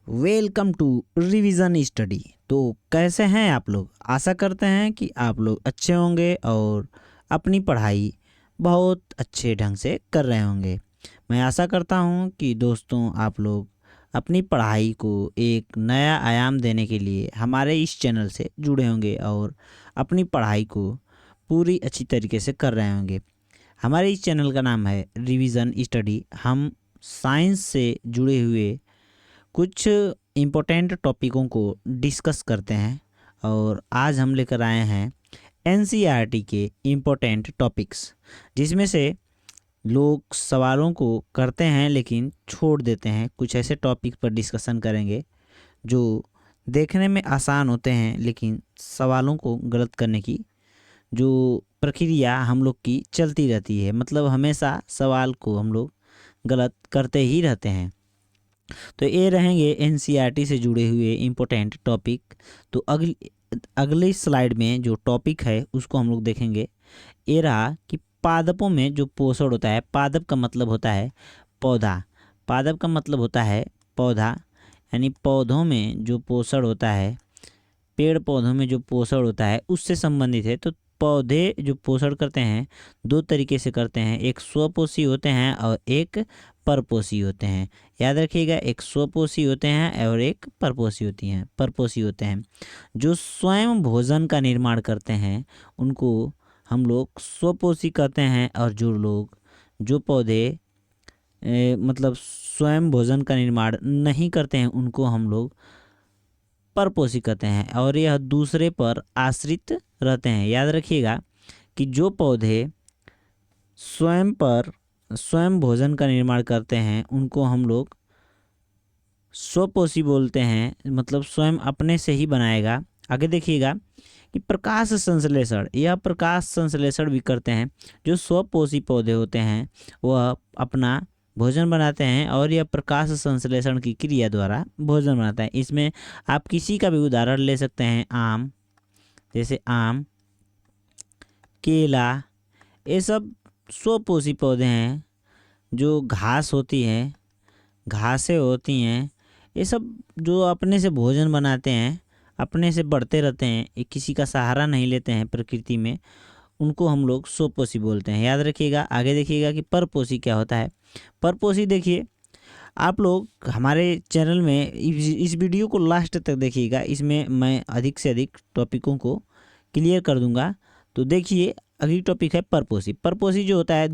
Welcome to revision study. तो कैसे हैं आप लोग? आशा करते हैं कि आप लोग अच्छे होंगे और अपनी पढ़ाई बहुत अच्छे ढंग से कर रहे होंगे। मैं आशा करता हूं कि दोस्तों आप लोग अपनी पढ़ाई को एक नया आयाम देने के लिए हमारे इस चैनल से जुड़े होंगे और अपनी पढ़ाई को पूरी अच्छी तरीके से कर रहे होंगे। हमारे इस चैनल का नाम है रिवीजन स्टडी। हम साइंस से जुड़े हुए कुछ इम्पोर्टेंट टॉपिकों को डिस्कस करते हैं और आज हम लेकर आए हैं एनसीईआरटी के इम्पोर्टेंट टॉपिक्स, जिसमें से लोग सवालों को करते हैं लेकिन छोड़ देते हैं। कुछ ऐसे टॉपिक पर डिस्कशन करेंगे जो देखने में आसान होते हैं लेकिन सवालों को गलत करने की जो प्रक्रिया हम लोग की चलती रहती है, मतलब हमेशा सवाल को हम लोग गलत करते ही रहते हैं। तो ये रहेंगे एनसीईआरटी से जुड़े हुए इम्पोर्टेंट टॉपिक। तो अगली स्लाइड में जो टॉपिक है उसको हम लोग देखेंगे। ये रहा कि पादपों में जो पोषण होता है, पादप का मतलब होता है पौधा, पादप का मतलब होता है पौधा, यानी पौधों में जो पोषण होता है, पेड़ पौधों में जो पोषण होता है उससे संबंधित है। तो पौधे जो पोषण करते हैं दो तरीके से करते हैं, एक स्वपोषी होते हैं और एक परपोषी होते हैं। याद रखिएगा, एक स्वपोषी होते हैं और एक परपोषी होते हैं। जो स्वयं भोजन का निर्माण करते हैं उनको हम लोग स्वपोषी कहते हैं, और जो पौधे मतलब स्वयं भोजन का निर्माण नहीं करते हैं उनको हम लोग परपोषी कहते हैं, और यह दूसरे पर आश्रित रहते हैं। याद रखिएगा कि जो पौधे स्वयं भोजन का निर्माण करते हैं उनको हम लोग स्वपोषी बोलते हैं, मतलब स्वयं अपने से ही बनाएगा। आगे देखिएगा कि प्रकाश संश्लेषण, यह प्रकाश संश्लेषण भी करते हैं। जो स्वपोषी पौधे होते हैं वह अपना भोजन बनाते हैं और यह प्रकाश संश्लेषण की क्रिया द्वारा भोजन बनाता है। इसमें आप किसी का भी उदाहरण ले सकते हैं, आम, जैसे आम, केला, ये सब स्वपोषी पौधे हैं। जो घासें होती हैं, ये सब जो अपने से भोजन बनाते हैं, अपने से बढ़ते रहते हैं, ये किसी का सहारा नहीं लेते हैं प्रकृति में, उनको हम लोग स्वपोषी बोलते हैं। याद रखिएगा। आगे देखिएगा कि परपोषी क्या होता है। परपोषी देखिए, आप लोग हमारे चैनल में इस वीडियो को लास्ट तक देखिएगा, इसमें मैं अधिक से अधिक टॉपिकों को क्लियर कर दूंगा। तो देखिए, अगली टॉपिक है परपोषी। परपोषी जो होता है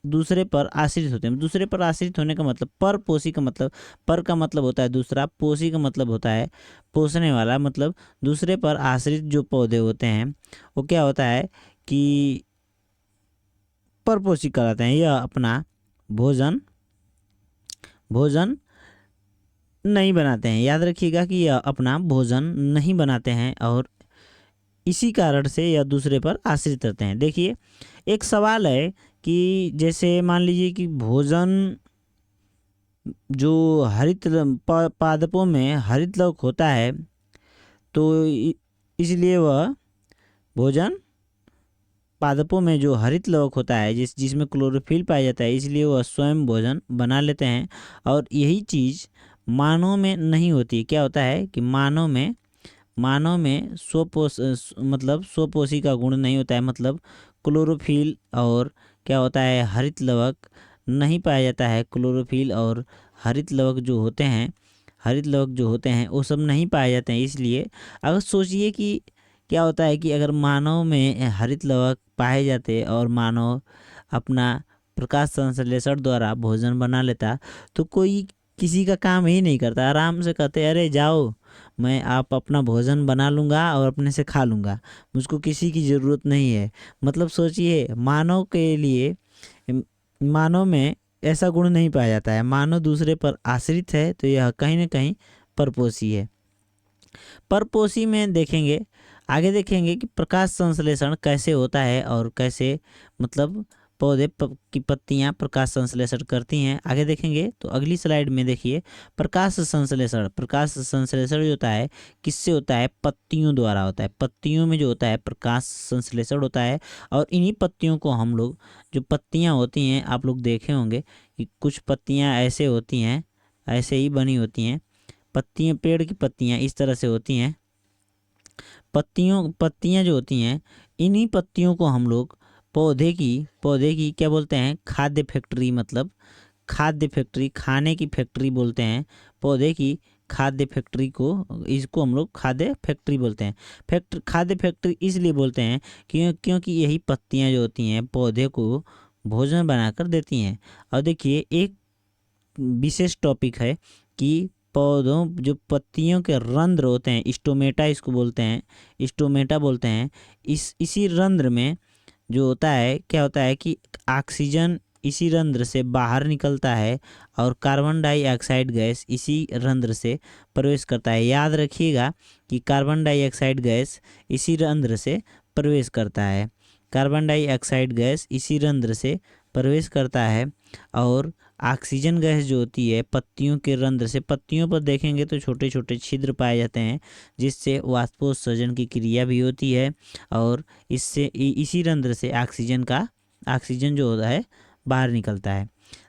दूसरे पर आश्रित होते हैं। दूसरे पर आश्रित होने का मतलब, परपोषी का मतलब, पर का मतलब होता है दूसरा, पोषी का मतलब होता है पोषने वाला, मतलब दूसरे पर आश्रित जो पौधे होते हैं वो क्या होता है कि परपोषी कहलाते हैं। यह अपना भोजन नहीं बनाते हैं। याद रखिएगा कि यह अपना भोजन नहीं बनाते हैं और इसी कारण से यह दूसरे पर आश्रित रहते हैं। देखिए, एक सवाल है कि जैसे मान लीजिए कि भोजन जो पादपों में हरित लवक होता है, तो इसलिए वह भोजन, पादपों में जो हरित लवक होता है जिसमें क्लोरोफिल पाया जाता है, इसलिए वह स्वयं भोजन बना लेते हैं। और यही चीज़ मानव में नहीं होती। क्या होता है कि मानव में स्वपोषी का गुण नहीं होता है, मतलब क्लोरोफिल और क्या होता है, हरित लवक नहीं पाया जाता है। क्लोरोफिल और हरित लवक जो होते हैं वो सब नहीं पाए जाते हैं। इसलिए अगर सोचिए कि क्या होता है कि अगर मानव में हरित लवक पाए जाते और मानव अपना प्रकाश संश्लेषण द्वारा भोजन बना लेता, तो कोई किसी का काम ही नहीं करता, आराम से कहते अरे जाओ, मैं आप अपना भोजन बना लूँगा और अपने से खा लूँगा, मुझको किसी की ज़रूरत नहीं है। मतलब सोचिए, मानव में ऐसा गुण नहीं पाया जाता है। मानव दूसरे पर आश्रित है, तो यह कहीं ना कहीं परपोषी है। परपोषी में देखेंगे, आगे देखेंगे कि प्रकाश संश्लेषण कैसे होता है और कैसे मतलब पौधे की पत्तियां प्रकाश संश्लेषण करती हैं। आगे देखेंगे। तो अगली स्लाइड में देखिए, प्रकाश संश्लेषण जो होता है किससे होता है, पत्तियों द्वारा होता है। पत्तियों में जो होता है प्रकाश संश्लेषण होता है, और इन्हीं पत्तियों को हम लोग, जो पत्तियां होती हैं, आप लोग देखे होंगे कि कुछ पत्तियां ऐसे होती हैं ऐसे ही बनी होती हैं। पत्तियां, पेड़ की पत्तियां इस तरह से होती हैं। पत्तियां जो होती हैं, इन्हीं पत्तियों को हम लोग पौधे की क्या बोलते हैं, खाद्य फैक्ट्री, मतलब खाद्य फैक्ट्री, खाने की फैक्ट्री बोलते हैं। पौधे की खाद्य फैक्ट्री को, इसको हम लोग खाद्य फैक्ट्री बोलते हैं। खाद्य फैक्ट्री इसलिए बोलते हैं क्योंकि यही पत्तियां जो होती हैं पौधे को भोजन बनाकर देती हैं। और देखिए एक विशेष टॉपिक है कि पौधों, जो पत्तियों के रंध्र होते हैं, स्टोमेटा इसको बोलते हैं, स्टोमेटा बोलते हैं। इसी रंध्र में जो होता है, क्या होता है कि ऑक्सीजन इसी रंध्र से बाहर निकलता है और कार्बन डाइऑक्साइड गैस इसी रंध्र से प्रवेश करता है। याद रखिएगा कि कार्बन डाइऑक्साइड गैस इसी रंध्र से प्रवेश करता है। कार्बन डाइऑक्साइड गैस इसी रंध्र से प्रवेश करता है और ऑक्सीजन गैस जो होती है पत्तियों के रंध्र से, पत्तियों पर देखेंगे तो छोटे छोटे छिद्र पाए जाते हैं जिससे वाष्पोत्सर्जन की क्रिया भी होती है और इसी रंध्र से ऑक्सीजन जो होता है बाहर निकलता है।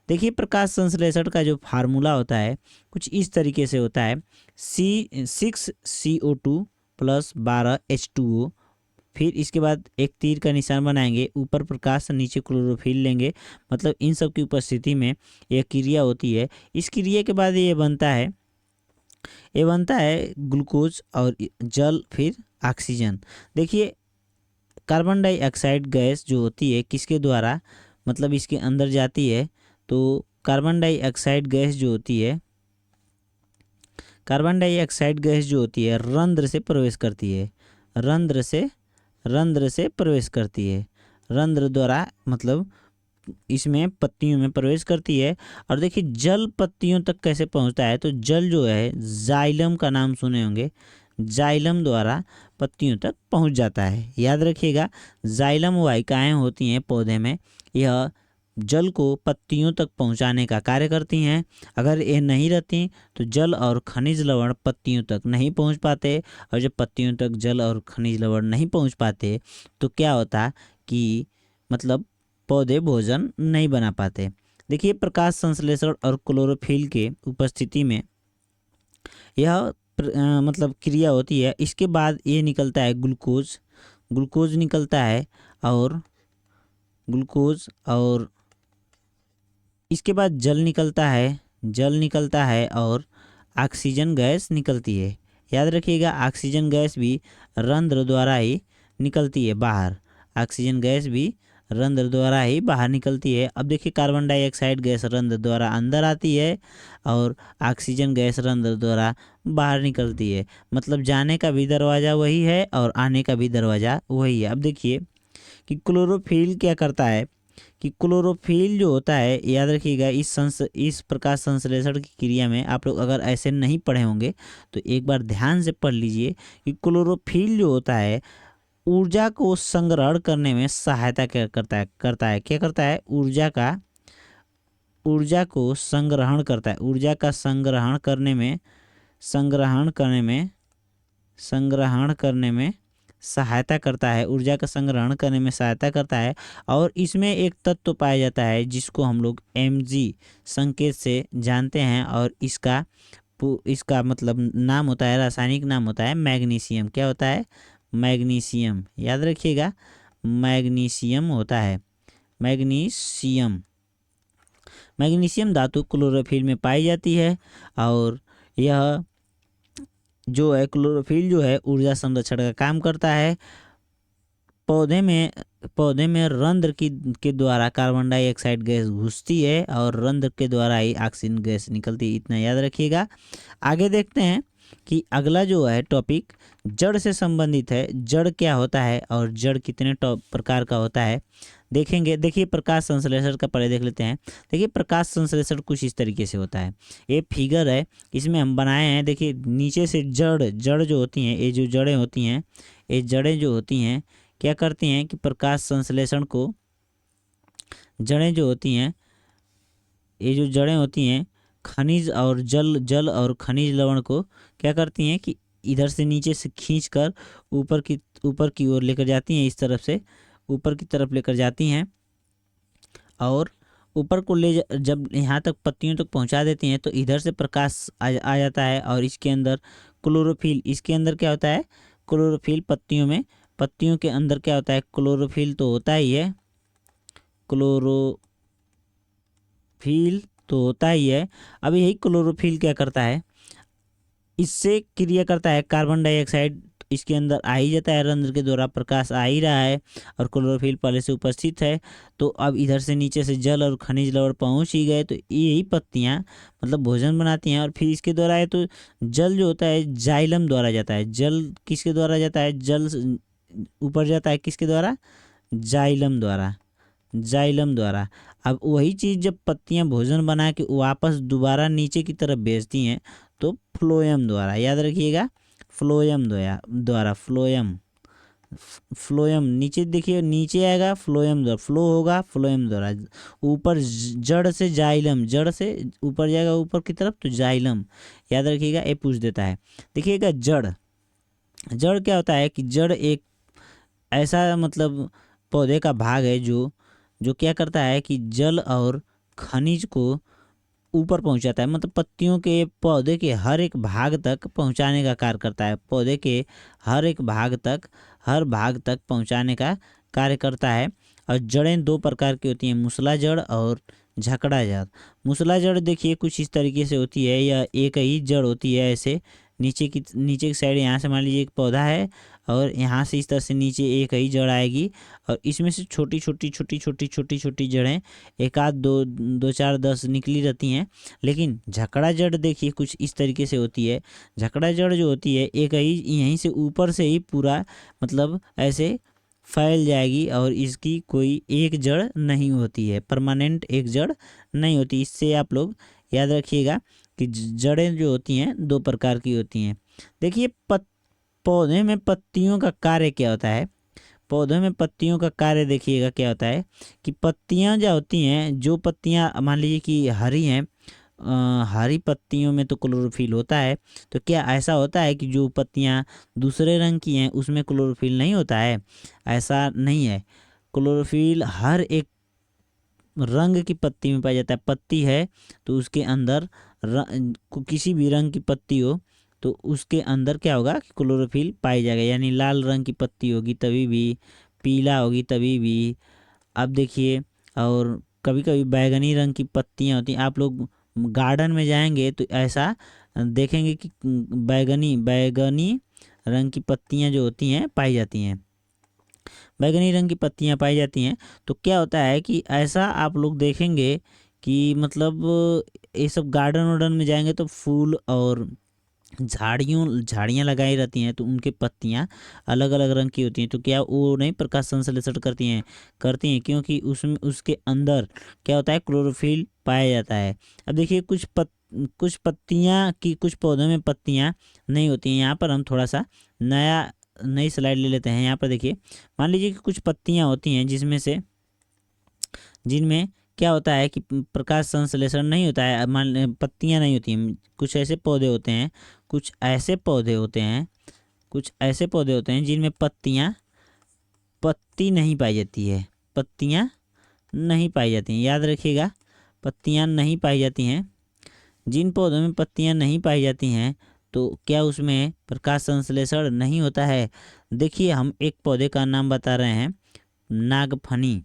देखिए प्रकाश संश्लेषण का जो फार्मूला होता है कुछ इस तरीके से होता है, C6CO2 + 12H2O। फिर इसके बाद एक तीर का निशान बनाएंगे, ऊपर प्रकाश नीचे क्लोरोफिल लेंगे, मतलब इन सब की उपस्थिति में यह क्रिया होती है। इस क्रिया के बाद ये बनता है ग्लूकोज और जल, फिर ऑक्सीजन। देखिए कार्बन डाइऑक्साइड गैस जो होती है किसके द्वारा, मतलब इसके अंदर जाती है, तो कार्बन डाइऑक्साइड गैस जो होती है रंध्र से प्रवेश करती है, रंध्र से प्रवेश करती है, रंध्र द्वारा, मतलब इसमें पत्तियों में प्रवेश करती है। और देखिए जल पत्तियों तक कैसे पहुंचता है, तो जल जो है जाइलम का नाम सुने होंगे, जाइलम द्वारा पत्तियों तक पहुंच जाता है। याद रखिएगा जाइलम वाहिकाएं होती हैं पौधे में, यह जल को पत्तियों तक पहुंचाने का कार्य करती हैं। अगर ये नहीं रहती तो जल और खनिज लवण पत्तियों तक नहीं पहुंच पाते, और जब पत्तियों तक जल और खनिज लवण नहीं पहुंच पाते तो क्या होता कि मतलब पौधे भोजन नहीं बना पाते। देखिए प्रकाश संश्लेषण और क्लोरोफिल के उपस्थिति में यह मतलब क्रिया होती है। इसके बाद ये निकलता है ग्लूकोज निकलता है, और इसके बाद जल निकलता है और ऑक्सीजन गैस निकलती है। याद रखिएगा ऑक्सीजन गैस भी रंध्र द्वारा ही निकलती है बाहर, ऑक्सीजन गैस भी रंध्र द्वारा ही बाहर निकलती है। अब देखिए कार्बन डाइऑक्साइड गैस रंध्र द्वारा अंदर आती है और ऑक्सीजन गैस रंध्र द्वारा बाहर निकलती है, मतलब जाने का भी दरवाज़ा वही है और आने का भी दरवाज़ा वही है। अब देखिए कि क्लोरोफिल क्या करता है, कि क्लोरोफिल जो होता है, याद रखिएगा इस प्रकाश संश्लेषण की क्रिया में आप लोग अगर ऐसे नहीं पढ़े होंगे तो एक बार ध्यान से पढ़ लीजिए कि क्लोरोफिल जो होता है ऊर्जा को संग्रहण करने में सहायता क्या करता है, ऊर्जा को संग्रहण करता है, ऊर्जा का संग्रहण करने में सहायता करता है, ऊर्जा का संग्रहण करने में सहायता करता है। और इसमें एक तत्व पाया जाता है जिसको हम लोग Mg संकेत से जानते हैं, और इसका मतलब नाम होता है, रासायनिक नाम होता है मैग्नीशियम। क्या होता है, मैग्नीशियम। याद रखिएगा मैग्नीशियम होता है, मैग्नीशियम धातु क्लोरोफिल में पाई जाती है। और यह जो है क्लोरोफिल जो है ऊर्जा संरक्षण का काम करता है। पौधे में रंध्र के द्वारा कार्बन डाइऑक्साइड गैस घुसती है और रंध्र के द्वारा ही ऑक्सीजन गैस निकलती है, इतना याद रखिएगा। आगे देखते हैं कि अगला जो है टॉपिक जड़ से संबंधित है। जड़ क्या होता है और जड़ कितने प्रकार का होता है देखेंगे। देखिए प्रकाश संश्लेषण का पहले देख लेते हैं। देखिए प्रकाश संश्लेषण कुछ इस तरीके से होता है, ये फिगर है इसमें हम बनाए हैं। देखिए नीचे से जड़ जो होती हैं, ये जो जड़ें होती हैं, ये जड़ें जो होती हैं क्या करती हैं कि प्रकाश संश्लेषण को, जड़ें जो होती हैं, ये जो जड़ें होती हैं खनिज और जल और खनिज लवण को क्या करती हैं कि इधर से नीचे से खींचकर ऊपर की ओर लेकर जाती हैं, इस तरफ से ऊपर की तरफ लेकर जाती हैं, और ऊपर को जब यहाँ तक पत्तियों तक पहुँचा देती हैं तो इधर से प्रकाश आ जाता है और इसके अंदर क्लोरोफिल, इसके अंदर क्या होता है क्लोरोफिल पत्तियों में, पत्तियों के अंदर क्या होता है क्लोरोफिल तो होता ही है, क्लोरोफिल तो होता ही है। अब यही क्लोरोफिल क्या करता है, इससे क्रिया करता है कार्बन डाइऑक्साइड इसके अंदर आ ही जाता है, रंध्र के द्वारा प्रकाश आ ही रहा है और क्लोरोफिल पहले से उपस्थित है। तो अब इधर से नीचे से जल और खनिज लवण पहुंच ही गए तो यही पत्तियां मतलब भोजन बनाती हैं और फिर इसके द्वारा है तो जल जो होता है जाइलम द्वारा जाता है। जल किसके द्वारा जाता है, जल ऊपर जाता है किसके द्वारा, जाइलम द्वारा, जाइलम द्वारा। अब वही चीज़ जब पत्तियां भोजन बना के वापस दोबारा नीचे की तरफ भेजती हैं तो फ्लोएम द्वारा, याद रखिएगा फ्लोएम द्वारा, फ्लोएम नीचे देखिए नीचे आएगा फ्लोएम द्वारा, फ्लो होगा फ्लोएम द्वारा। ऊपर जड़ से जाइलम, जड़ से ऊपर जाएगा ऊपर की तरफ तो जाइलम, याद रखिएगा ये पूछ देता है। देखिएगा जड़, जड़ क्या होता है कि जड़ एक ऐसा मतलब पौधे का भाग है जो जो क्या करता है कि जल और खनिज को ऊपर पहुंचाता है, मतलब पत्तियों के पौधे के हर एक भाग तक पहुंचाने का कार्य करता है, पौधे के हर एक भाग तक, हर भाग तक पहुंचाने का कार्य करता है। और जड़ें दो प्रकार की होती हैं, मूसला जड़ और झकड़ा जड़। मूसला जड़ देखिए कुछ इस तरीके से होती है या एक ही जड़ होती है, ऐसे नीचे की साइड यहाँ से मान लीजिए एक पौधा है और यहाँ से इस तरह से नीचे एक ही जड़ आएगी और इसमें से छोटी छोटी जड़ें एक आध दो दो चार 10 निकली रहती हैं। लेकिन झकड़ा जड़ देखिए कुछ इस तरीके से होती है। झकड़ा जड़ जो होती है एक ही यहीं से ऊपर से ही पूरा मतलब ऐसे फैल जाएगी और इसकी कोई एक जड़ नहीं होती है, परमानेंट एक जड़ नहीं होती। इससे आप लोग याद रखिएगा कि जड़ें जो होती हैं दो प्रकार की होती हैं। देखिए पौधे में पत्तियों का कार्य क्या होता है, पौधों में पत्तियों का कार्य देखिएगा क्या होता है कि पत्तियां जो होती हैं, जो पत्तियां मान लीजिए कि हरी हैं, हरी पत्तियों में तो क्लोरोफिल होता है। तो क्या ऐसा होता है कि जो पत्तियां दूसरे रंग की हैं उसमें क्लोरोफिल नहीं होता है, ऐसा नहीं है। क्लोरोफिल हर एक रंग की पत्ती में पाया जाता है। पत्ती है तो उसके अंदर किसी भी रंग की पत्ती हो तो उसके अंदर क्या होगा कि क्लोरोफिल पाई जाएगा, यानी लाल रंग की पत्ती होगी तभी भी, पीला होगी तभी भी। अब देखिए और कभी कभी बैगनी रंग की पत्तियां होती हैं, आप लोग गार्डन में जाएंगे तो ऐसा देखेंगे कि बैगनी बैगनी रंग की पत्तियां जो होती हैं पाई जाती हैं, बैगनी रंग की पत्तियां पाई जाती हैं। तो क्या होता है कि ऐसा आप लोग देखेंगे कि मतलब ये सब गार्डन वार्डन में जाएंगे तो फूल और झाड़ियाँ लगाई रहती हैं तो उनके पत्तियाँ अलग अलग रंग की होती हैं। तो क्या वो नहीं प्रकाश संश्लेषण करती हैं क्योंकि उसमें उसके अंदर क्या होता है क्लोरोफिल पाया जाता है। अब देखिए कुछ पत्तियाँ की, कुछ पौधों में पत्तियाँ नहीं होती हैं। यहाँ पर हम थोड़ा सा नई स्लाइड ले लेते हैं। यहाँ पर देखिए मान लीजिए कि कुछ पत्तियाँ होती हैं जिनमें क्या होता है कि प्रकाश संश्लेषण नहीं होता है, मान पत्तियां नहीं होती हैं। कुछ ऐसे पौधे होते हैं, कुछ ऐसे पौधे होते हैं जिनमें पत्ती नहीं पाई जाती है, पत्तियां नहीं पाई जाती हैं। याद रखिएगा पत्तियां नहीं पाई जाती हैं। जिन पौधों में पत्तियां नहीं पाई जाती हैं तो क्या उसमें प्रकाश संश्लेषण नहीं होता है। देखिए हम एक पौधे का नाम बता रहे हैं, नागफनी।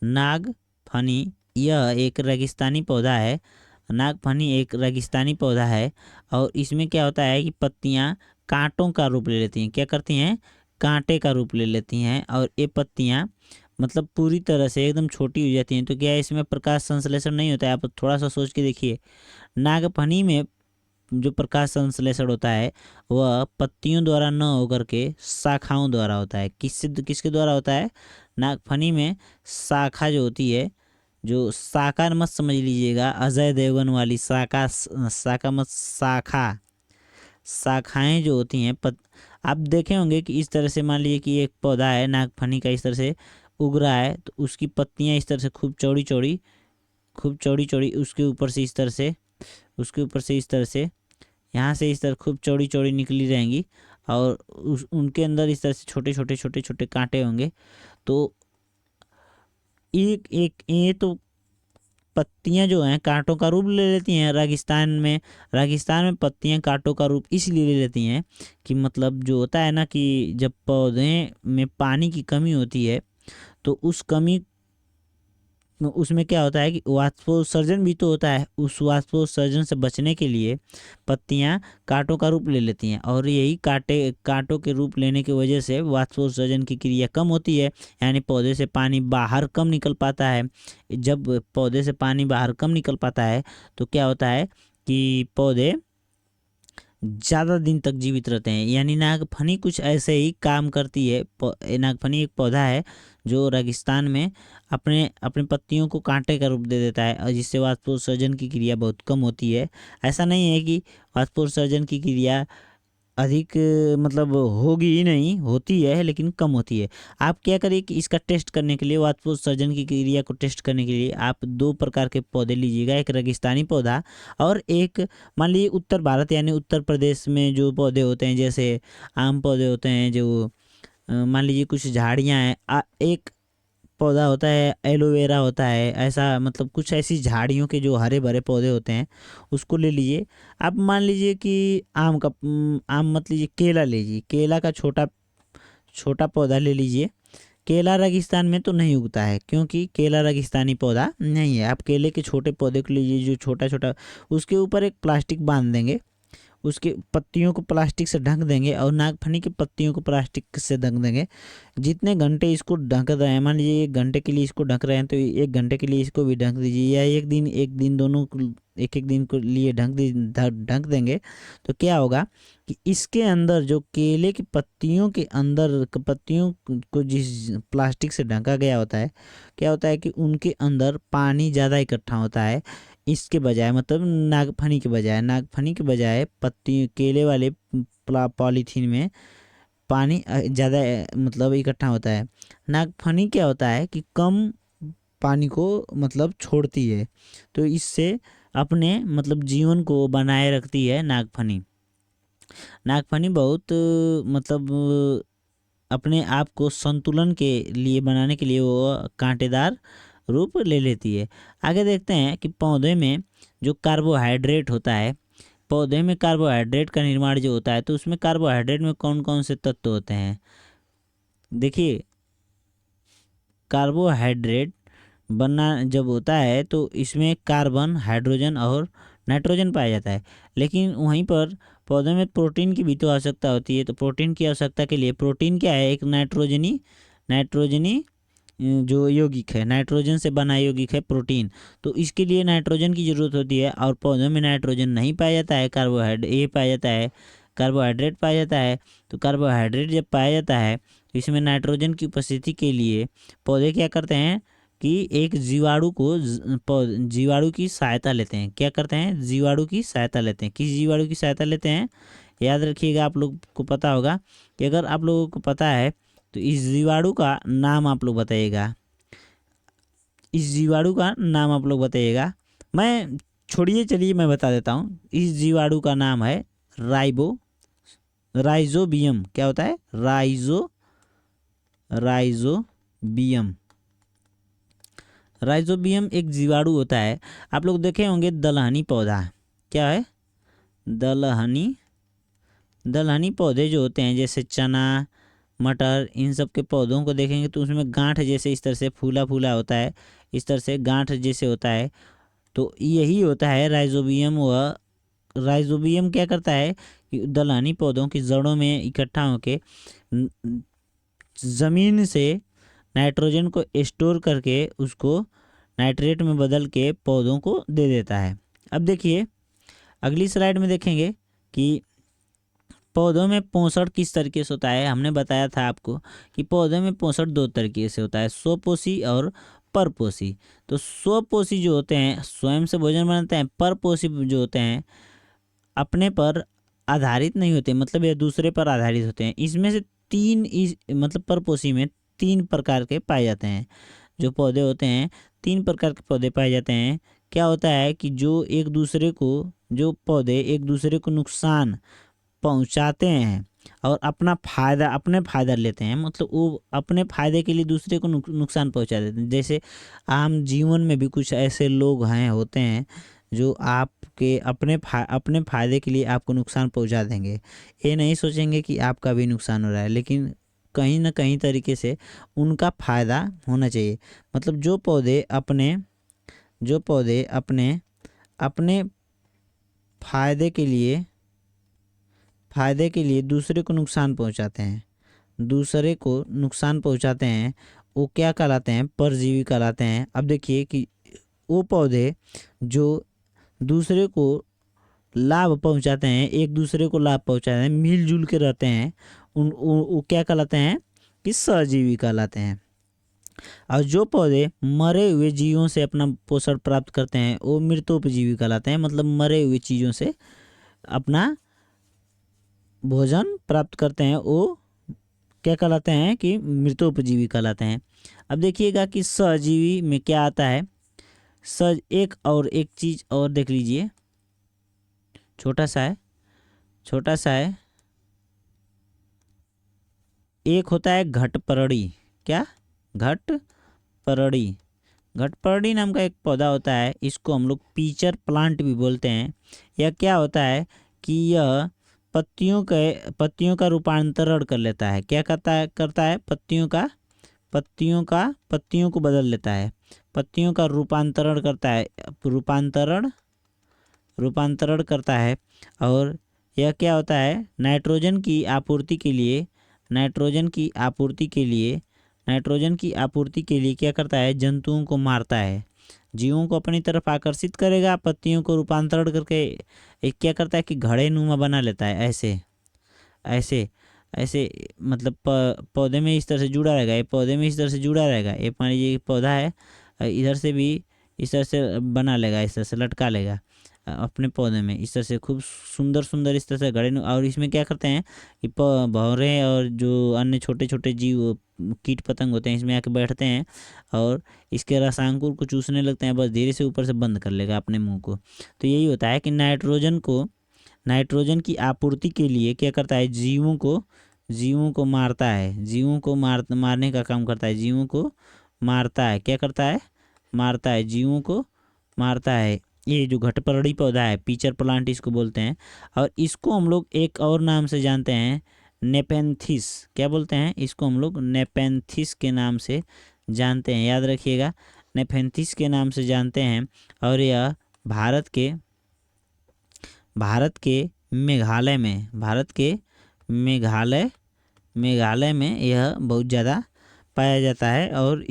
नागफनी यह एक रेगिस्तानी पौधा है। नागफनी एक रेगिस्तानी पौधा है और इसमें क्या होता है कि पत्तियां कांटों का रूप ले लेती हैं। क्या करती हैं, कांटे का रूप ले लेती हैं और ये पत्तियां मतलब पूरी तरह से एकदम छोटी हो जाती हैं। तो क्या है इसमें प्रकाश संश्लेषण नहीं होता है। आप थोड़ा सा सोच के देखिए, नागफनी में जो प्रकाश संश्लेषण होता है वह पत्तियों द्वारा न होकर के शाखाओं द्वारा होता है। किसके द्वारा होता है, नागफनी में शाखा जो होती है, जो शाखा मत समझ लीजिएगा अजय देवगन वाली शाखा मत, शाखाएं जो होती हैं आप देखे होंगे कि इस तरह से मान लीजिए कि एक पौधा है नागफनी का, इस तरह से उग रहा है तो उसकी पत्तियां इस तरह से खूब चौड़ी चौड़ी उसके ऊपर से इस तरह से यहाँ से इस तरह खूब चौड़ी चौड़ी निकली रहेंगी और उनके अंदर इस तरह से छोटे छोटे कांटे होंगे। तो एक एक ये तो पत्तियां जो हैं कांटों का रूप ले लेती हैं। रेगिस्तान में पत्तियां कांटों का रूप इसलिए ले लेती हैं कि मतलब जो होता है ना कि जब पौधे में पानी की कमी होती है तो उस कमी उसमें क्या होता है कि वाष्पोत्सर्जन भी तो होता है। उस वाष्पोत्सर्जन से बचने के लिए पत्तियां कांटों का रूप ले लेती हैं और यही कांटों के रूप लेने की वजह से वाष्पोत्सर्जन की क्रिया कम होती है, यानी पौधे से पानी बाहर कम निकल पाता है। जब पौधे से पानी बाहर कम निकल पाता है तो क्या होता है कि पौधे ज़्यादा दिन तक जीवित रहते हैं। यानी नागफनी कुछ ऐसे ही काम करती है। नागफनी एक पौधा है जो रेगिस्तान में अपने अपने पत्तियों को कांटे का रूप दे देता है और जिससे वाष्पोत्सर्जन की क्रिया बहुत कम होती है। ऐसा नहीं है कि वाष्पोत्सर्जन की क्रिया अधिक मतलब होगी ही नहीं, होती है लेकिन कम होती है। आप क्या करिए कि इसका टेस्ट करने के लिए, वाष्पोत्सर्जन की क्रिया को टेस्ट करने के लिए आप दो प्रकार के पौधे लीजिएगा, एक रेगिस्तानी पौधा और एक मान लीजिए उत्तर भारत यानी उत्तर प्रदेश में जो पौधे होते हैं जैसे आम पौधे होते हैं, जो मान लीजिए कुछ झाड़ियाँ हैं, एक पौधा होता है एलोवेरा होता है, ऐसा मतलब कुछ ऐसी झाड़ियों के जो हरे भरे पौधे होते हैं उसको ले लीजिए। आप मान लीजिए कि आम मत लीजिए, केला लीजिए, केला का छोटा छोटा पौधा ले लीजिए। केला रेगिस्तान में तो नहीं उगता है क्योंकि केला रेगिस्तानी पौधा नहीं है। आप केले के छोटे पौधे को लीजिए जो छोटा छोटा, उसके ऊपर एक प्लास्टिक बांध देंगे, उसके पत्तियों को प्लास्टिक से ढक देंगे और नागफनी की पत्तियों को प्लास्टिक से ढक देंगे। जितने घंटे इसको ढक रहे हैं, मान लीजिए 1 घंटे के लिए इसको ढक रहे हैं तो 1 घंटे के लिए इसको भी ढक दीजिए, या एक दिन दोनों एक एक दिन को लिए ढक देंगे। तो क्या होगा कि इसके अंदर जो केले की पत्तियों के अंदर पत्तियों को जिस प्लास्टिक से ढका गया होता है, क्या होता है कि उनके अंदर पानी ज़्यादा इकट्ठा होता है। इसके बजाय मतलब नागफनी के बजाय पत्ती केले वाले पॉलीथीन में पानी ज़्यादा मतलब इकट्ठा होता है। नागफनी क्या होता है कि कम पानी को मतलब छोड़ती है, तो इससे अपने मतलब जीवन को बनाए रखती है नागफनी। नागफनी बहुत मतलब अपने आप को संतुलन के लिए बनाने के लिए वो कांटेदार रूप ले लेती है। आगे देखते हैं कि पौधे में जो कार्बोहाइड्रेट होता है, पौधे में कार्बोहाइड्रेट का निर्माण जो होता है तो उसमें कार्बोहाइड्रेट में कौन कौन से तत्व होते हैं। देखिए, कार्बोहाइड्रेट बनना जब होता है तो इसमें कार्बन, हाइड्रोजन और नाइट्रोजन पाया जाता है। लेकिन वहीं पर पौधे में प्रोटीन की भी तो आवश्यकता होती है। तो प्रोटीन की आवश्यकता के लिए प्रोटीन क्या है, एक नाइट्रोजनी जो यौगिक है, नाइट्रोजन से बना यौगिक है प्रोटीन। तो इसके लिए नाइट्रोजन की ज़रूरत होती है और पौधों में नाइट्रोजन नहीं पाया जाता है, कार्बोहाइड्रेट पाया जाता है। तो कार्बोहाइड्रेट जब पाया जाता है तो इसमें नाइट्रोजन की उपस्थिति के लिए पौधे क्या करते हैं कि एक जीवाणु की सहायता लेते हैं। क्या करते हैं, जीवाणु की सहायता लेते हैं। किस जीवाणु की सहायता लेते हैं, याद रखिएगा, आप लोग को पता होगा कि अगर आप लोगों को पता है तो इस जीवाणु का नाम आप लोग बताइएगा। मैं छोड़िए, चलिए मैं बता देता हूँ। इस जीवाणु का नाम है राइजोबियम। क्या होता है, राइजोबियम। राइजोबियम एक जीवाणु होता है। आप लोग देखे होंगे दलहनी पौधा, क्या है, दलहनी पौधे जो होते हैं जैसे चना, मटर, इन सब के पौधों को देखेंगे तो उसमें गांठ जैसे इस तरह से फूला फूला होता है, इस तरह से गांठ जैसे होता है। तो यही होता है राइजोबियम। वह राइजोबियम क्या करता है कि दलहनी पौधों की जड़ों में इकट्ठा होकर ज़मीन से नाइट्रोजन को स्टोर करके उसको नाइट्रेट में बदल के पौधों को दे देता है। अब देखिए अगली स्लाइड में देखेंगे कि पौधों में पोषण किस तरीके से होता है। हमने बताया था आपको कि पौधों में पोषण 2 तरीके से होता है, स्वपोषी और परपोषी। तो स्वपोषी जो होते हैं स्वयं से भोजन बनाते हैं, परपोषी जो होते हैं अपने पर आधारित नहीं होते, मतलब ये दूसरे पर आधारित होते हैं। इसमें से मतलब परपोषी में 3 प्रकार के पाए जाते हैं जो पौधे होते हैं। 3 प्रकार के पौधे पाए जाते हैं। क्या होता है कि जो पौधे एक दूसरे को नुकसान पहुंचाते हैं और अपने फ़ायदा लेते हैं, मतलब वो अपने फ़ायदे के लिए दूसरे को नुकसान पहुंचा देते हैं। जैसे आम जीवन में भी कुछ ऐसे लोग होते हैं जो आपके अपने फ़ायदे के लिए आपको नुकसान पहुंचा देंगे। ये नहीं सोचेंगे कि आपका भी नुकसान हो रहा है, लेकिन कहीं ना कहीं तरीके से उनका फ़ायदा होना चाहिए। मतलब जो पौधे अपने अपने फ़ायदे के लिए दूसरे को नुकसान पहुंचाते हैं, वो क्या कहलाते हैं? परजीवी कहलाते हैं। अब देखिए कि वो पौधे जो दूसरे को लाभ पहुंचाते हैं, एक दूसरे को लाभ पहुंचाते हैं, मिलजुल के रहते हैं, वो क्या कहलाते हैं? कि सहजीवी कहलाते हैं। और जो पौधे मरे हुए जीवों से अपना पोषण प्राप्त करते हैं वो मृतोपजीवी कहलाते हैं। मतलब मरे हुए चीज़ों से अपना भोजन प्राप्त करते हैं, वो क्या कहलाते हैं? कि मृतोपजीवी कहलाते हैं। अब देखिएगा कि सहजीवी में क्या आता है। एक चीज़ और देख लीजिए, छोटा सा है। एक होता है घटपरड़ी। क्या? घटपरड़ी। घटपरड़ी नाम का एक पौधा होता है, इसको हम लोग पीचर प्लांट भी बोलते हैं। यह क्या होता है कि यह पत्तियों का रूपांतरण कर लेता है। क्या करता है? पत्तियों को बदल लेता है, पत्तियों का रूपांतरण करता है, रूपांतरण करता है। और यह क्या होता है? नाइट्रोजन की आपूर्ति के लिए क्या करता है? जंतुओं को मारता है, जीवों को अपनी तरफ आकर्षित करेगा, पत्तियों को रूपांतरण करके एक क्या करता है कि घड़े नुमा बना लेता है। ऐसे ऐसे मतलब पौधे में इस तरह से जुड़ा रहेगा, ये पौधे में इस तरह से जुड़ा रहेगा। ये मान लीजिए पौधा है, इधर से भी इस तरह से बना लेगा, इस तरह से लटका लेगा अपने पौधे में, इस तरह से खूब सुंदर इस तरह से घड़े। और इसमें क्या करते हैं कि भौरे और जो अन्य छोटे छोटे जीव कीट पतंग होते हैं इसमें आके बैठते हैं और इसके रसांकुर को चूसने लगते हैं। बस धीरे से ऊपर से बंद कर लेगा अपने मुंह को। तो यही होता है कि नाइट्रोजन की आपूर्ति के लिए क्या करता है? जीवों को मारता है, मारने का काम करता है, जीवों को मारता है। क्या करता है? मारता है, जीवों को मारता है। ये जो घटपरड़ी पौधा है, पीचर प्लांट इसको बोलते हैं। और इसको हम लोग एक और नाम से जानते हैं, नेपेंथिस। क्या बोलते हैं? इसको हम लोग नेपेंथिस के नाम से जानते हैं, याद रखिएगा, नेपेंथिस के नाम से जानते हैं। और यह भारत के मेघालय में यह बहुत ज़्यादा पाया जाता है। और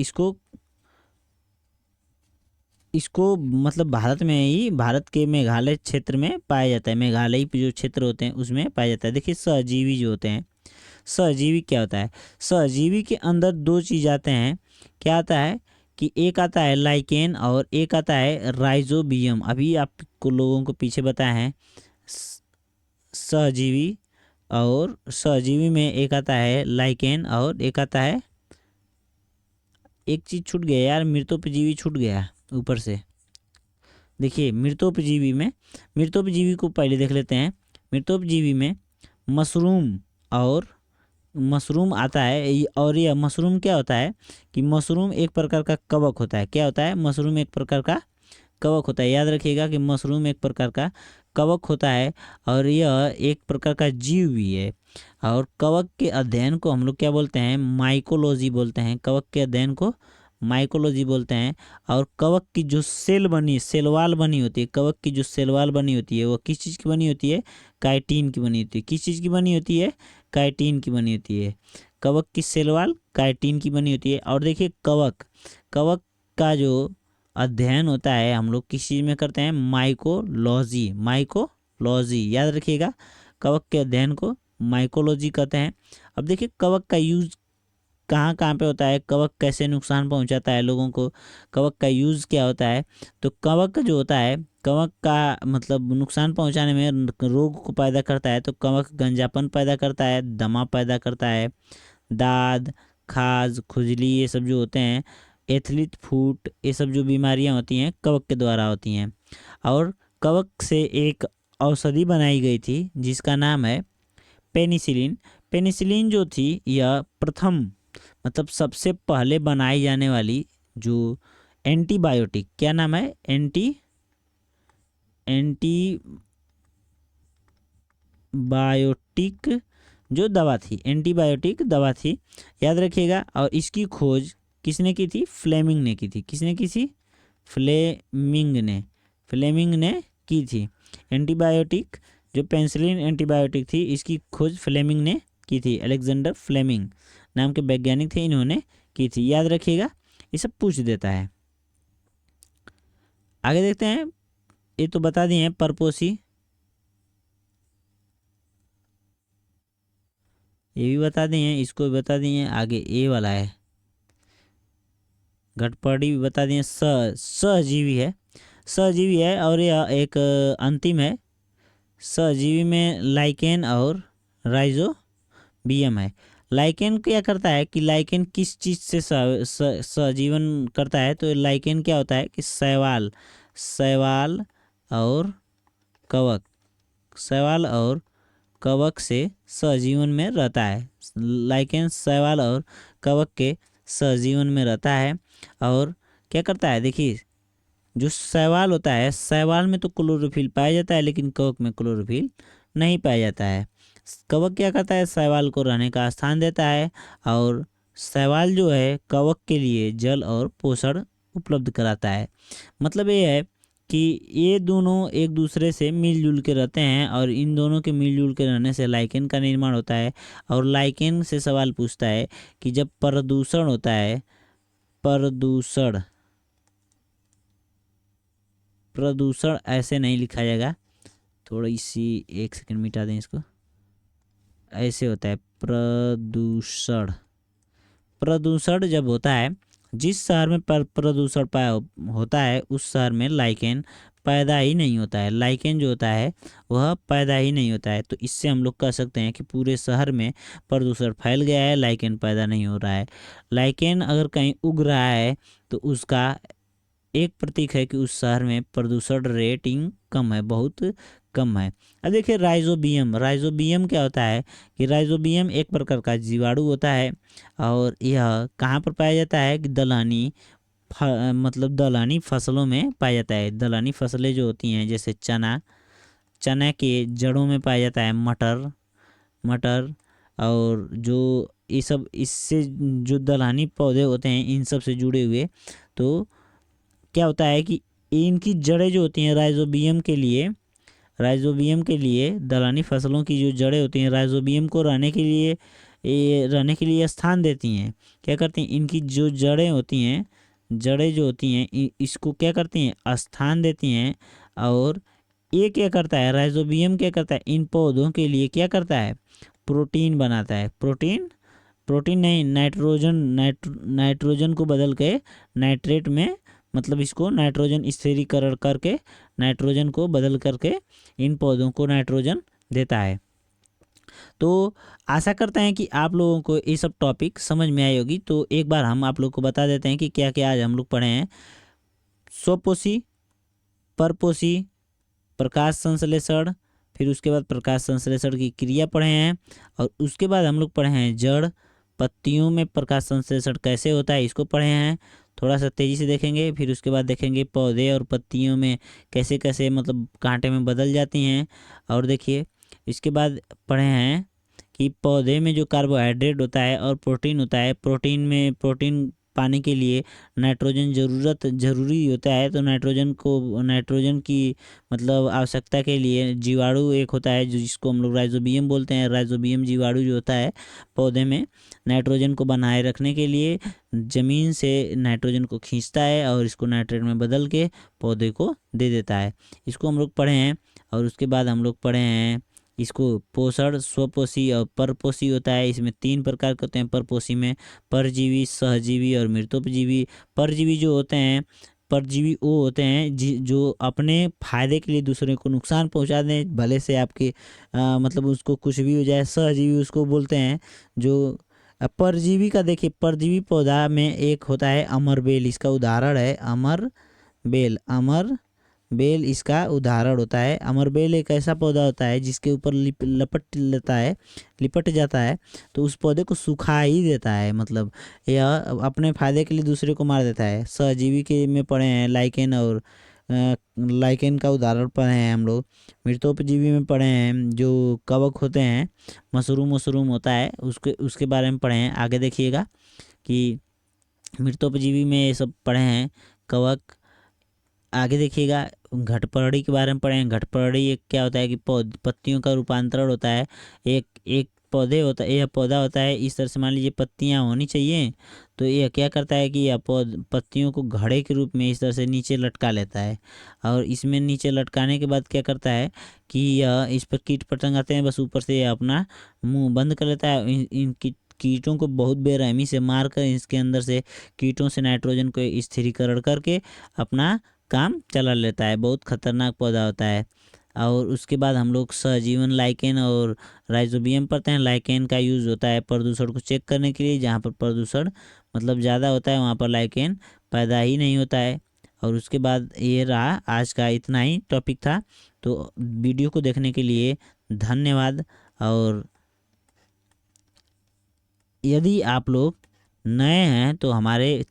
इसको मतलब भारत के मेघालय क्षेत्र में पाया जाता है। मेघालय जो क्षेत्र होते हैं उसमें पाया जाता है। देखिए सहजीवी जो होते हैं, सहजीवी क्या होता है? सहजीवी के अंदर दो चीज़ आते हैं। क्या आता है कि एक आता है लाइकेन और एक आता है राइजोबियम। अभी आपको लोगों को पीछे बताया है सहजीवी में एक आता है लाइकेन और एक आता है, एक चीज़ छूट गया यार, मृतोपजीवी छूट गया ऊपर से। देखिए मृतोपजीवी को पहले देख लेते हैं। मृतोपजीवी में मशरूम आता है। और यह मशरूम क्या होता है कि मशरूम एक प्रकार का कवक होता है। क्या होता है? मशरूम एक प्रकार का कवक होता है। याद रखिएगा कि मशरूम एक प्रकार का कवक होता है और यह एक प्रकार का जीव भी है। और कवक के अध्ययन को हम लोग क्या बोलते हैं? माइकोलॉजी बोलते हैं। कवक के अध्ययन को माइकोलॉजी बोलते हैं। और कवक की जो सेलवाल बनी होती है, कवक की जो सेलवाल बनी होती है वो किस चीज़ की बनी होती है? काइटिन की बनी होती है। किस चीज़ की बनी होती है? काइटिन की बनी होती है। कवक की सेलवाल काइटिन की बनी होती है। और देखिए कवक का जो अध्ययन होता है हम लोग किस चीज़ में करते हैं? माइकोलॉजी, याद रखिएगा, कवक के अध्ययन को माइकोलॉजी कहते हैं। अब देखिए कवक का यूज कहाँ कहाँ पे होता है, कवक कैसे नुकसान पहुंचाता है लोगों को, कवक का यूज़ क्या होता है। तो कवक जो होता है, कवक का मतलब नुकसान पहुंचाने में रोग को पैदा करता है। तो कवक गंजापन पैदा करता है, दमा पैदा करता है, दाद, खाज, खुजली, ये सब जो होते हैं, एथलीट फूट, ये सब जो बीमारियां होती हैं कवक के द्वारा होती हैं। और कवक से एक औषधि बनाई गई थी जिसका नाम है पेनिसिलिन। पेनिसिलिन जो थी यह प्रथम मतलब सबसे पहले बनाई जाने वाली जो एंटीबायोटिक, क्या नाम है, एंटीबायोटिक जो दवा थी, एंटीबायोटिक दवा थी, याद रखिएगा। और इसकी खोज किसने की थी, फ्लेमिंग ने की थी। किसने की थी, फ्लेमिंग ने की थी। एंटीबायोटिक जो पेनिसिलिन एंटीबायोटिक थी, इसकी खोज फ्लेमिंग ने की थी। अलेक्जेंडर फ्लेमिंग नाम के वैज्ञानिक थे, इन्होंने की थी, याद रखिएगा, ये सब पूछ देता है। आगे देखते हैं, ये तो बता दिए हैं परपोसी, ये भी बता दिए हैं, इसको भी बता दिए हैं। आगे ए वाला है घटपड़ी भी बता दिए। सहजीवी है, सहजीवी है। और यह एक अंतिम है, सहजीवी में लाइकेन और राइजोबियम है। लाइकेन क्या करता है कि लाइकेन किस चीज़ से सहजीवन करता है, तो लाइकेन क्या होता है कि शैवाल और कवक, शैवाल और कवक से सहजीवन में रहता है। लाइकेन शैवाल और कवक के सहजीवन में रहता है। और क्या करता है, देखिए जो शैवाल होता है, शैवाल में तो क्लोरोफिल पाया जाता है, लेकिन कवक में क्लोरोफिल नहीं पाया जाता है। कवक क्या करता है, शैवाल को रहने का स्थान देता है, और शैवाल जो है कवक के लिए जल और पोषण उपलब्ध कराता है। मतलब ये है कि ये दोनों एक दूसरे से मिलजुल के रहते हैं, और इन दोनों के मिलजुल के रहने से लाइकेन का निर्माण होता है। और लाइकेन से सवाल पूछता है कि जब प्रदूषण होता है, प्रदूषण ऐसे नहीं लिखा जाएगा, थोड़ी सी एक सेकंड मिटा दें इसको, ऐसे होता है प्रदूषण जब होता है, जिस शहर में प्रदूषण होता है उस शहर में लाइकेन पैदा ही नहीं होता है। लाइकेन जो होता है वह पैदा ही नहीं होता है। तो इससे हम लोग कह सकते हैं कि पूरे शहर में प्रदूषण फैल गया है, लाइकेन पैदा नहीं हो रहा है। लाइकेन अगर कहीं उग रहा है तो उसका एक प्रतीक है कि उस शहर में प्रदूषण रेटिंग कम है, बहुत कम है। अब देखिए राइजोबियम क्या होता है कि राइजोबियम एक प्रकार का जीवाणु होता है, और यह कहाँ पर पाया जाता है कि मतलब दलहनी फसलों में पाया जाता है। दलहनी फसलें जो होती हैं जैसे चना के जड़ों में पाया जाता है, मटर और जो ये सब, इससे जो दलहनी पौधे होते हैं इन सब से जुड़े हुए, तो क्या होता है कि इनकी जड़ें जो होती हैं राइजोबियम के लिए दलहनी फसलों की जो जड़ें होती हैं राइजोबियम को रहने के लिए स्थान देती हैं। क्या करती हैं, इनकी जो जड़ें जो होती हैं इसको क्या करती हैं, स्थान देती हैं। और ये क्या करता है, राइजोबियम क्या करता है, इन पौधों के लिए क्या करता है, प्रोटीन बनाता है। प्रोटीन नहीं, नाइट्रोजन को बदल के नाइट्रेट में, मतलब इसको नाइट्रोजन स्थिरीकरण करके नाइट्रोजन को बदल करके इन पौधों को नाइट्रोजन देता है। तो आशा करते हैं कि आप लोगों को ये सब टॉपिक समझ में आई होगी। तो एक बार हम आप लोग को बता देते हैं कि क्या क्या आज हम लोग पढ़े हैं। स्वपोषी, परपोषी, प्रकाश संश्लेषण, फिर उसके बाद प्रकाश संश्लेषण की क्रिया पढ़े हैं, और उसके बाद हम लोग पढ़े हैं जड़ पत्तियों में प्रकाश संश्लेषण कैसे होता है, इसको पढ़े हैं। थोड़ा सा तेज़ी से देखेंगे, फिर उसके बाद देखेंगे पौधे और पत्तियों में कैसे कैसे मतलब कांटे में बदल जाती हैं। और देखिए इसके बाद पढ़े हैं कि पौधे में जो कार्बोहाइड्रेट होता है और प्रोटीन होता है, प्रोटीन पाने के लिए नाइट्रोजन ज़रूरी होता है। तो नाइट्रोजन की मतलब आवश्यकता के लिए जीवाणु एक होता है जिसको हम लोग राइजोबियम बोलते हैं। राइजोबियम जीवाणु जो होता है पौधे में नाइट्रोजन को बनाए रखने के लिए ज़मीन से नाइट्रोजन को खींचता है और इसको नाइट्रेट में बदल के पौधे को दे देता है। इसको हम लोग पढ़े हैं। और उसके बाद हम लोग पढ़े हैं इसको पोषण, स्वपोषी और परपोषी होता है। इसमें 3 प्रकार के होते हैं परपोषी में, परजीवी, सहजीवी और मृतोपजीवी। परजीवी जो होते हैं, परजीवी वो होते हैं जो अपने फायदे के लिए दूसरे को नुकसान पहुंचा दें, भले से आपके मतलब उसको कुछ भी हो जाए। सहजीवी उसको बोलते हैं जो परजीवी का, देखिए परजीवी पौधा में एक होता है अमरबेल, इसका उदाहरण है अमरबेल। बेल इसका उदाहरण होता है। अमर बेल एक ऐसा पौधा होता है जिसके ऊपर लिपट जाता है तो उस पौधे को सुखा ही देता है। मतलब यह अपने फायदे के लिए दूसरे को मार देता है। सहजीवी के में पढ़े हैं लाइकेन, और लाइकेन का उदाहरण पढ़े हैं हम लोग। मृतोपजीवी में पढ़े हैं जो कवक होते हैं, मशरूम होता है, उसके बारे में पढ़े हैं। आगे देखिएगा कि मृतोपजीवी में ये सब पढ़े हैं कवक। आगे देखिएगा घटपरड़ी के बारे में पढ़े हैं। घटपरड़ी एक क्या होता है कि पत्तियों का रूपांतरण होता है। एक एक पौधे होता है, यह पौधा होता है इस तरह से, मान लीजिए पत्तियां होनी चाहिए तो यह क्या करता है कि यह पत्तियों को घड़े के रूप में इस तरह से नीचे लटका लेता है। और इसमें नीचे लटकाने के बाद क्या करता है कि यह इस पर कीट पतंग आते हैं, बस ऊपर से यह अपना मुंह बंद कर लेता है। इन कीटों को बहुत बेरहमी से मारकर इसके अंदर से कीटों से नाइट्रोजन को स्थिरीकरण करके अपना काम चला लेता है। बहुत खतरनाक पौधा होता है। और उसके बाद हम लोग सहजीवन लाइकेन और राइजोबियम पढ़ते हैं। लाइकेन का यूज़ होता है प्रदूषण को चेक करने के लिए। जहाँ पर प्रदूषण मतलब ज़्यादा होता है वहाँ पर लाइकेन पैदा ही नहीं होता है। और उसके बाद ये रहा आज का, इतना ही टॉपिक था। तो वीडियो को देखने के लिए धन्यवाद। और यदि आप लोग नए हैं तो हमारे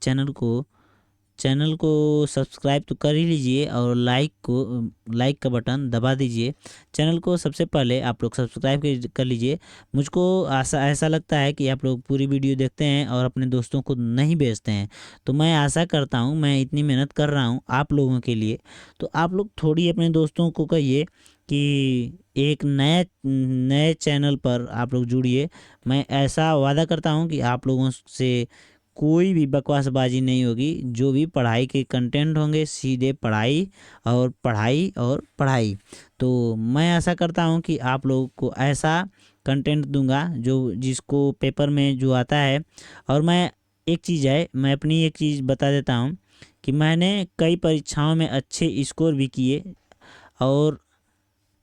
चैनल को सब्सक्राइब तो कर ही लीजिए और लाइक का बटन दबा दीजिए। चैनल को सबसे पहले आप लोग सब्सक्राइब कर लीजिए। मुझको ऐसा लगता है कि आप लोग पूरी वीडियो देखते हैं और अपने दोस्तों को नहीं भेजते हैं। तो मैं आशा करता हूं, मैं इतनी मेहनत कर रहा हूं आप लोगों के लिए, तो आप लोग थोड़ी अपने दोस्तों को कहिए कि एक नए चैनल पर आप लोग जुड़िए। मैं ऐसा वादा करता हूं कि आप लोगों से कोई भी बकवासबाजी नहीं होगी। जो भी पढ़ाई के कंटेंट होंगे सीधे पढ़ाई और पढ़ाई और पढ़ाई। तो मैं आशा करता हूं कि आप लोगों को ऐसा कंटेंट दूंगा जो जिसको पेपर में जो आता है। और मैं अपनी एक चीज़ बता देता हूं कि मैंने कई परीक्षाओं में अच्छे स्कोर भी किए। और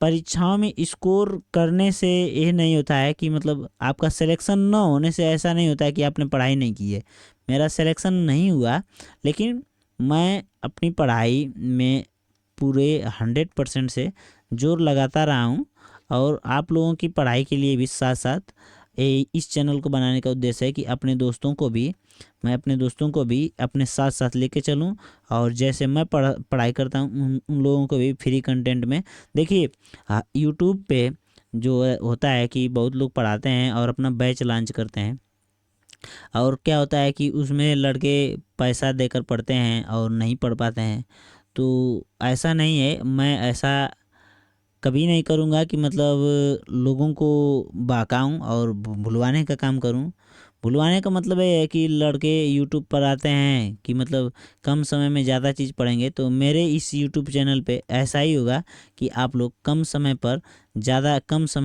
परीक्षाओं में स्कोर करने से ये नहीं होता है कि मतलब आपका सिलेक्शन न होने से ऐसा नहीं होता है कि आपने पढ़ाई नहीं की है। मेरा सिलेक्शन नहीं हुआ, लेकिन मैं अपनी पढ़ाई में पूरे 100% से जोर लगाता रहा हूँ। और आप लोगों की पढ़ाई के लिए भी साथ साथ इस चैनल को बनाने का उद्देश्य है कि मैं अपने दोस्तों को भी अपने साथ साथ लेके चलूं। और जैसे मैं पढ़ाई करता हूं उन लोगों को भी फ्री कंटेंट में देखिए। यूट्यूब पे जो होता है कि बहुत लोग पढ़ाते हैं और अपना बैच लॉन्च करते हैं। और क्या होता है कि उसमें लड़के पैसा देकर पढ़ते हैं और नहीं पढ़ पाते हैं। तो ऐसा नहीं है, मैं ऐसा कभी नहीं करूँगा कि मतलब लोगों को बहकाऊँ और भुलवाने का काम करूँ। भुलवाने का मतलब ये है कि लड़के यूट्यूब पर आते हैं कि मतलब कम समय में ज़्यादा चीज़ पढ़ेंगे। तो मेरे इस यूट्यूब चैनल पे ऐसा ही होगा कि आप लोग कम समय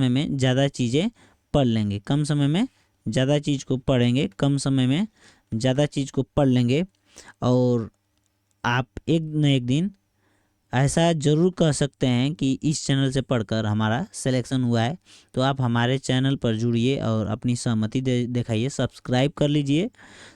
में ज़्यादा चीज़ें पढ़ लेंगे, कम समय में ज़्यादा चीज़ को पढ़ेंगे, कम समय में ज़्यादा चीज़ को पढ़ लेंगे। और आप एक न एक दिन ऐसा ज़रूर कह सकते हैं कि इस चैनल से पढ़कर हमारा सिलेक्शन हुआ है। तो आप हमारे चैनल पर जुड़िए और अपनी सहमति दिखाइए, सब्सक्राइब कर लीजिए।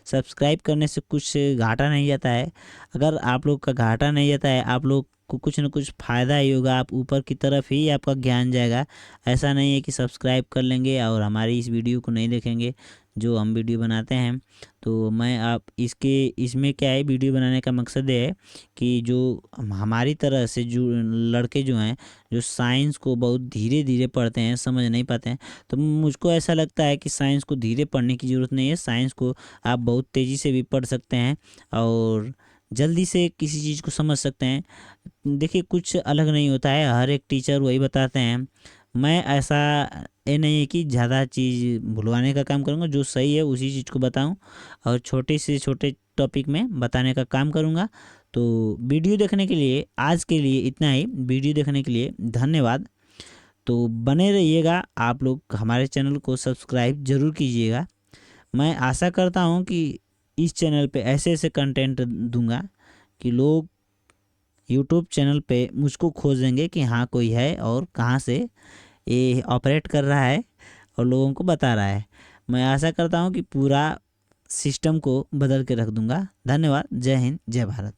सब्सक्राइब करने से कुछ घाटा नहीं जाता है। अगर आप लोग का घाटा नहीं जाता है, आप लोग को कुछ न कुछ फ़ायदा ही होगा। आप ऊपर की तरफ ही आपका ज्ञान जाएगा। ऐसा नहीं है कि सब्सक्राइब कर लेंगे और हमारी इस वीडियो को नहीं देखेंगे जो हम वीडियो बनाते हैं। तो मैं आप इसमें क्या है, वीडियो बनाने का मकसद ये है कि जो हमारी तरह से जो लड़के जो हैं, जो साइंस को बहुत धीरे धीरे पढ़ते हैं, समझ नहीं पाते हैं, तो मुझको ऐसा लगता है कि साइंस को धीरे पढ़ने की ज़रूरत नहीं है। साइंस को आप बहुत तेज़ी से भी पढ़ सकते हैं और जल्दी से किसी चीज़ को समझ सकते हैं। देखिए कुछ अलग नहीं होता है, हर एक टीचर वही बताते हैं। मैं ऐसा ये नहीं है कि ज़्यादा चीज़ भुलवाने का काम करूँगा, जो सही है उसी चीज़ को बताऊँ और छोटे से छोटे टॉपिक में बताने का काम करूँगा। तो वीडियो देखने के लिए आज के लिए इतना ही। वीडियो देखने के लिए धन्यवाद। तो बने रहिएगा, आप लोग हमारे चैनल को सब्सक्राइब ज़रूर कीजिएगा। मैं आशा करता हूँ कि इस चैनल पे ऐसे ऐसे कंटेंट दूंगा कि लोग यूट्यूब चैनल पे मुझको खोजेंगे कि हाँ कोई है और कहाँ से ये ऑपरेट कर रहा है और लोगों को बता रहा है। मैं आशा करता हूँ कि पूरा सिस्टम को बदल के रख दूंगा। धन्यवाद। जय हिंद, जय भारत।